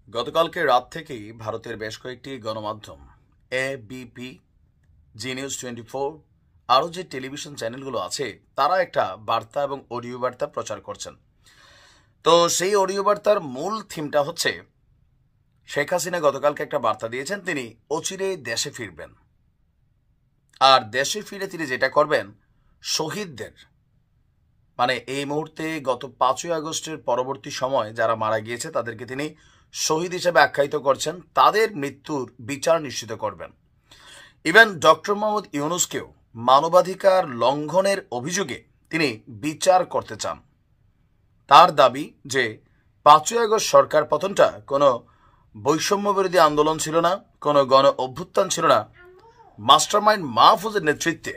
গতকালকে রাত থেকেই ভারতের বেশ কয়েকটি গণমাধ্যম এবিপি, জি নিউজ 24 আরও যে টেলিভিশন চ্যানেলগুলো আছে তারা একটা বার্তা এবং অডিও বার্তা প্রচার করছেন। তো সেই অডিও বার্তার মূল থিমটা হচ্ছে শেখ হাসিনা গতকালকে একটা বার্তা দিয়েছেন, তিনি অচিরে দেশে ফিরবেন। আর দেশে ফিরে তিনি যেটা করবেন, শহীদদের মানে এই মুহূর্তে গত 5ই আগস্টের পরবর্তী সময় যারা মারা গিয়েছে তাদেরকে তিনি শহীদ হিসেবে আখ্যায়িত করছেন, তাদের মৃত্যুর বিচার নিশ্চিত করবেন। ইভেন ডক্টর মোহাম্মদ ইউনূসকেও মানবাধিকার লঙ্ঘনের অভিযোগে তিনি বিচার করতে চান। তার দাবি যে 5ই আগস্ট সরকার পতনটা কোনো বৈষম্য বিরোধী আন্দোলন ছিল না, কোনো গণ অভ্যুত্থান ছিল না, মাস্টারমাইন্ড মাহফুজের নেতৃত্বে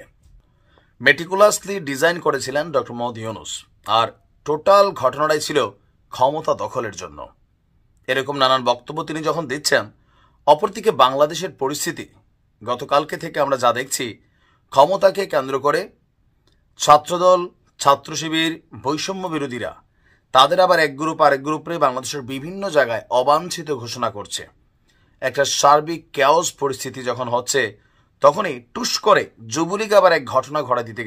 মেটিকুলাসলি ডিজাইন করেছিলেন ডক্টর মোহাম্মদ ইউনূস। আর টোটাল ঘটনাটাই ছিল ক্ষমতা দখলের জন্য। এরকম নানান বক্তব্য তিনি যখন দিচ্ছেন, অপরদিকে বাংলাদেশের পরিস্থিতি গতকালকে থেকে আমরা যা দেখছি, ক্ষমতাকে কেন্দ্র করে ছাত্রদল, ছাত্র শিবির, বৈষম্য বিরোধীরা তাদের আবার এক গ্রুপ আরেক গ্রুপে বাংলাদেশের বিভিন্ন জায়গায় অবাঞ্ছিত ঘোষণা করছে। একটা সার্বিক ক্যাওস পরিস্থিতি যখন হচ্ছে, তখনই টুস করে যুবলীগ আবার এক ঘটনা ঘটা দিতে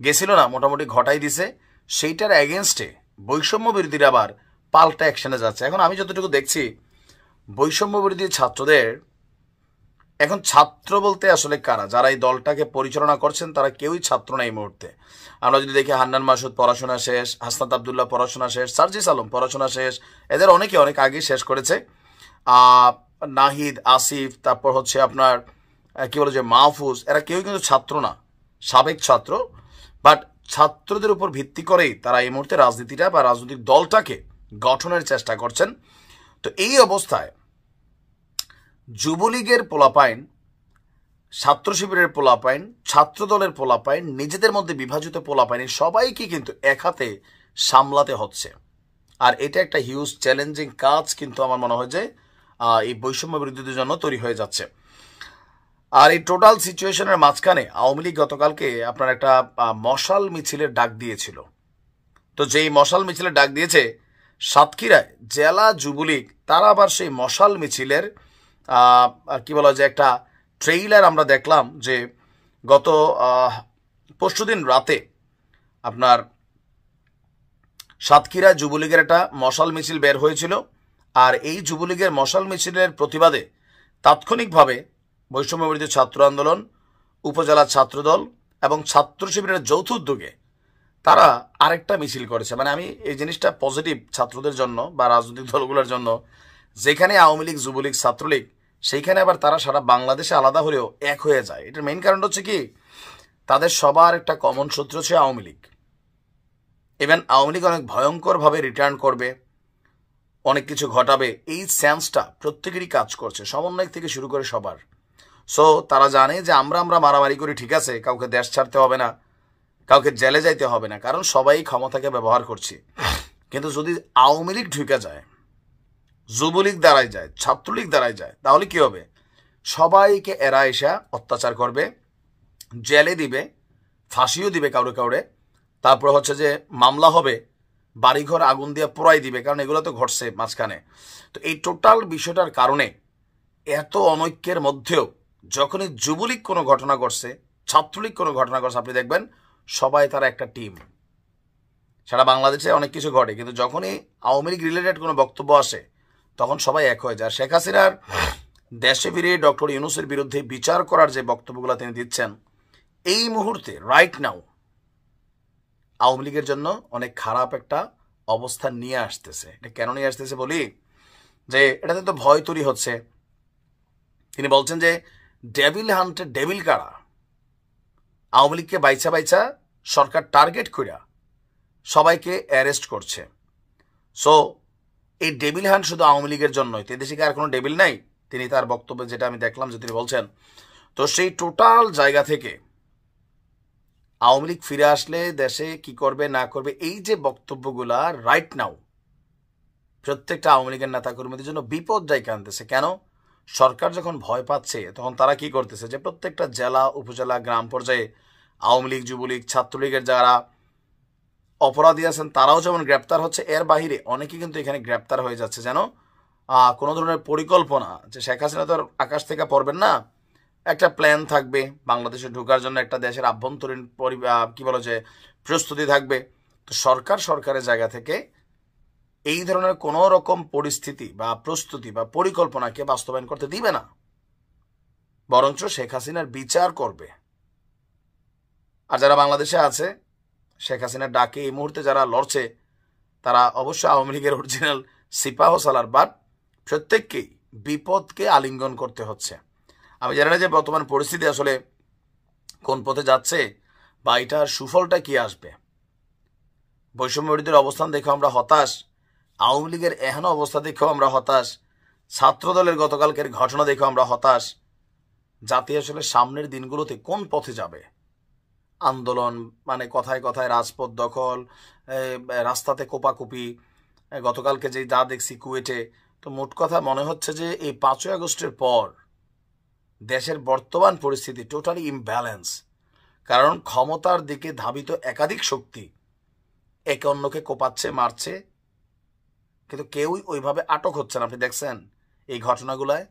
গেছিল না, মোটামুটি ঘটাই দিছে। সেইটার এগেনস্টে বৈষম্য বিরোধীরা আবার পাল্টা অ্যাকশনে যাচ্ছে। এখন আমি যতটুকু দেখছি, বৈষম্য বিরোধী ছাত্রদের এখন ছাত্র বলতে আসলে কারা, যারা এই দলটাকে পরিচালনা করছেন তারা কেউই ছাত্র না এই মুহূর্তে। আমরা যদি দেখি, হান্নান মাসুদ পড়াশোনা শেষ, হাসনাত আবদুল্লাহ পড়াশোনা শেষ, সার্জিস আলম পড়াশোনা শেষ, এদের অনেকে অনেক আগেই শেষ করেছে। নাহিদ, আসিফ, তারপর হচ্ছে আপনার কি বলে যে মাহফুজ, এরা কেউই কিন্তু ছাত্র না, সাবেক ছাত্র। বাট ছাত্রদের উপর ভিত্তি করেই তারা এই মুহূর্তে রাজনীতিটা বা রাজনৈতিক দলটাকে গঠনের চেষ্টা করছেন। তো এই অবস্থায় যুবলীগের পোলাপাইন, ছাত্র শিবিরের পোলাপাইন, ছাত্র দলের পোলাপাইন, নিজেদের মধ্যে বিভাজিত পোলাপাইন, সবাইকে কিন্তু এক হাতে সামলাতে হচ্ছে। আর এটা একটা হিউজ চ্যালেঞ্জিং কাজ কিন্তু আমার মনে হয় যে এই বৈষম্য বিরোধীদের জন্য তৈরি হয়ে যাচ্ছে। আর এই টোটাল সিচুয়েশনের মাঝখানে আওয়ামী লীগ গতকালকে আপনার একটা মশাল মিছিলের ডাক দিয়েছিল। তো যেই মশাল মিছিলের ডাক দিয়েছে সাতক্ষীরায় জেলা যুবলীগ, তারা আবার সেই মশাল মিছিলের কি বলা যায় একটা ট্রেইলার আমরা দেখলাম যে গত পরশুদিন রাতে আপনার সাতক্ষীরা যুবলীগের একটা মশাল মিছিল বের হয়েছিল। আর এই যুবলীগের মশাল মিছিলের প্রতিবাদে তাৎক্ষণিকভাবে বৈষম্য বিরোধী ছাত্র আন্দোলন, উপজেলা ছাত্রদল এবং ছাত্র শিবিরের যৌথ উদ্যোগে তারা আরেকটা মিছিল করেছে। মানে আমি এই জিনিসটা পজিটিভ ছাত্রদের জন্য বা রাজনৈতিক দলগুলোর জন্য, যেখানে আওয়ামী লীগ, যুবলীগ, ছাত্রলীগ, সেইখানে আবার তারা সারা বাংলাদেশে আলাদা হলেও এক হয়ে যায়। এটার মেইন কারণ হচ্ছে কি, তাদের সবার একটা কমন সূত্র হচ্ছে আওয়ামী লীগ। ইভেন আওয়ামী লীগ অনেক ভয়ঙ্করভাবে রিটার্ন করবে, অনেক কিছু ঘটাবে, এই সেন্সটা প্রত্যেকেরই কাজ করছে, সমন্বয় থেকে শুরু করে সবার। সো তারা জানে যে আমরা মারামারি করি, ঠিক আছে, কাউকে দেশ ছাড়তে হবে না, কাউকে জেলে যাইতে হবে না, কারণ সবাই ক্ষমতাকে ব্যবহার করছি। কিন্তু যদি আওয়ামী লীগ ঢুকে যায়, যুবলীগ দাঁড়ায় যায়, ছাত্রলীগ দাঁড়ায় যায়, তাহলে কি হবে? সবাইকে এরা এসে অত্যাচার করবে, জেলে দিবে, ফাঁসিও দিবে কাউরে কাউরে, তারপর হচ্ছে যে মামলা হবে, বাড়িঘর আগুন দিয়ে পোড়াই দিবে, কারণ এগুলো তো ঘটছে মাঝখানে। তো এই টোটাল বিষয়টার কারণে এত অনৈক্যের মধ্যেও যখনই যুবলীগ কোনো ঘটনা করছে, ছাত্রলীগ কোনো ঘটনা করছে, আপনি দেখবেন সবাই তারা একটা টিম। সারা বাংলাদেশে অনেক কিছু ঘটে, কিন্তু যখনই আওয়ামী লীগ রিলেটেড কোনো বক্তব্য আসে তখন সবাই এক হয়ে যায়। শেখ হাসিনার দেশে ফিরে ডক্টর ইউনূসের বিরুদ্ধে বিচার করার যে বক্তব্যগুলো তিনি দিচ্ছেন, এই মুহূর্তে রাইট নাও আওয়ামী লীগের জন্য অনেক খারাপ একটা অবস্থান নিয়ে আসতেছে। এটা কেন নিয়ে আসতেছে বলি, যে এটাতে তো ভয় তৈরি হচ্ছে। তিনি বলছেন যে ডেভিল হান্টে ডেভিল কারা, আওয়ামী লীগকে বাইচা বাইচা সরকার টার্গেট কইরা সবাইকে অ্যারেস্ট করছে। সো এই ডেভিল হান্ট শুধু আওয়ামী লীগের জন্যই, দেশে কি আর কোনো ডেভিল নাই? তিনি তার বক্তব্যে যেটা আমি দেখলাম যে তিনি বলছেন। তো সেই টোটাল জায়গা থেকে আওয়ামী লীগ ফিরে আসলে দেশে কি করবে না করবে, এই যে বক্তব্যগুলা রাইট নাও প্রত্যেকটা আওয়ামী লীগের নেতাকর্মীদের জন্য বিপদ ডেকে আনতেছে। কেন? সরকার যখন ভয় পাচ্ছে তখন তারা কি করতেছে, যে প্রত্যেকটা জেলা, উপজেলা, গ্রাম পর্যায়ে আওয়ামী লীগ, যুবলীগ, ছাত্রলীগের যারা অপরাধী আছেন তারাও যেমন গ্রেপ্তার হচ্ছে, এর বাহিরে অনেকে কিন্তু এখানে গ্রেপ্তার হয়ে যাচ্ছে যেন কোনো ধরনের পরিকল্পনা যে শেখ হাসিনা তো আর আকাশ থেকে পড়বেন না, একটা প্ল্যান থাকবে বাংলাদেশে ঢোকার জন্য, একটা দেশের আভ্যন্তরীণ কি বলে যে প্রস্তুতি থাকবে। তো সরকারের জায়গা থেকে এই ধরনের কোনো রকম পরিস্থিতি বা প্রস্তুতি বা পরিকল্পনাকে বাস্তবায়ন করতে দিবে না, বরঞ্চ শেখ হাসিনার বিচার করবে। আর যারা বাংলাদেশে আছে শেখ হাসিনার ডাকে এই মুহূর্তে যারা লড়ছে, তারা অবশ্যই আওয়ামী লীগের অরিজিনাল সিপাহ সালার, বাট প্রত্যেককেই বিপদকে আলিঙ্গন করতে হচ্ছে। আমি জানি না যে বর্তমান পরিস্থিতি আসলে কোন পথে যাচ্ছে বা এটার সুফলটা কি আসবে। বৈষম্য বিরোধীর অবস্থান দেখেও আমরা হতাশ, আওয়ামী লীগের এহেন অবস্থা দেখেও আমরা হতাশ, ছাত্রদলের গতকালকের ঘটনা দেখেও আমরা হতাশ। জাতি আসলে সামনের দিনগুলোতে কোন পথে যাবে? আন্দোলন মানে কথায় কথায় রাজপথ দখল, রাস্তাতে কোপাকুপি, গতকালকে যে যা দেখছি কুয়েটে। তো মোট কথা মনে হচ্ছে যে এই 5ই আগস্টের পর দেশের বর্তমান পরিস্থিতি টোটালি ইমব্যালেন্স। কারণ ক্ষমতার দিকে ধাবিত একাধিক শক্তি একে অন্যকে কোপাচ্ছে, মারছে, কিন্তু কেউই ওইভাবে আটক হচ্ছে না। আপনি দেখছেন এই ঘটনাগুলায়।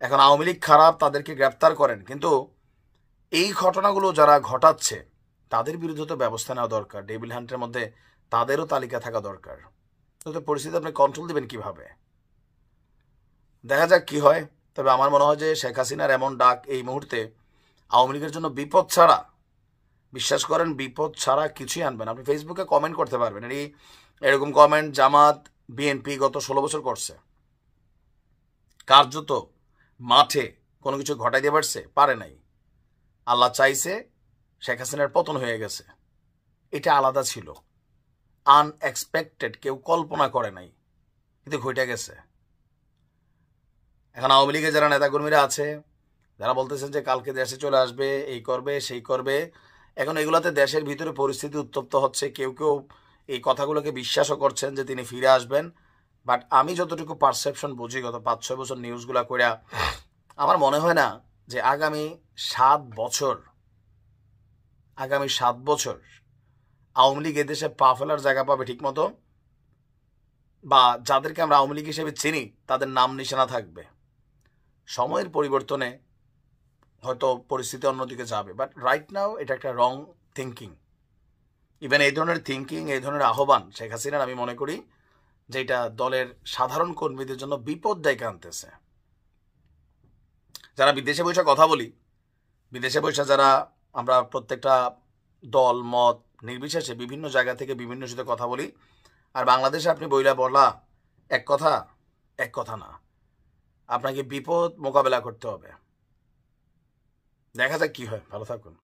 এখন আওয়ামী লীগ খারাপ, তাদেরকে গ্রেপ্তার করেন, কিন্তু এই ঘটনাগুলো যারা ঘটাচ্ছে তাদের বিরুদ্ধে তো ব্যবস্থা নেওয়া দরকার। ডেভিল হান্টের মধ্যে তাদেরও তালিকা থাকা দরকার। তো পরিস্থিতি আপনি কন্ট্রোল দিবেন কিভাবে? দেখা যাক কি হয়। তবে আমার মনে হয় যে শেখ হাসিনার এমন ডাক এই মুহূর্তে আওয়ামী লীগের জন্য বিপদ ছাড়া, বিশ্বাস করেন বিপদ ছাড়া কিছুই আনবেন। আপনি ফেসবুকে কমেন্ট করতে পারবেন, এরকম কমেন্ট জামাত বিএনপি গত 16 বছর করছে। কার্যত মাঠে কোনো কিছু ঘটাই দিয়ে পারে নাই। আল্লাহ চাইছে, শেখ হাসিনার পতন হয়ে গেছে। এটা আলাদা ছিল, আনএক্সপেক্টেড, কেউ কল্পনা করে নাই, কিন্তু ঘটে গেছে। এখন আওয়ামী লীগের যারা নেতাকর্মীরা আছে, যারা বলতেছেন যে কালকে দেশে চলে আসবে, এই করবে সেই করবে, এখন এগুলাতে দেশের ভিতরে পরিস্থিতি উত্তপ্ত হচ্ছে। কেউ কেউ এই কথাগুলোকে বিশ্বাসও করছেন যে তিনি ফিরে আসবেন। বাট আমি যতটুকু পারসেপশন বুঝি গত 5-6 বছর নিউজগুলা কইরা, আমার মনে হয় না যে আগামী 7 বছর আওয়ামী লীগ এদেশে পা ফেলার জায়গা পাবে ঠিক মতো, বা যাদেরকে আমরা আওয়ামী লীগ হিসেবে চিনি তাদের নাম নিশানা থাকবে। সময়ের পরিবর্তনে হয়তো পরিস্থিতি অন্যদিকে যাবে, বাট রাইট নাও এটা একটা রং থিঙ্কিং। ইভেন এই ধরনের থিঙ্কিং, এই ধরনের আহ্বান শেখ হাসিনার আমি মনে করি যে এটা দলের সাধারণ কর্মীদের জন্য বিপদ ডেকে আনতেছে। যারা বিদেশে বসে কথা বলি, বিদেশে বসে যারা আমরা প্রত্যেকটা দল মত নির্বিশেষে বিভিন্ন জায়গা থেকে বিভিন্ন সাথে কথা বলি, আর বাংলাদেশে আপনি বলা এক কথা না, আপনাকে বিপদ মোকাবেলা করতে হবে। দেখা যাক কি হয়। ভালো থাকুন।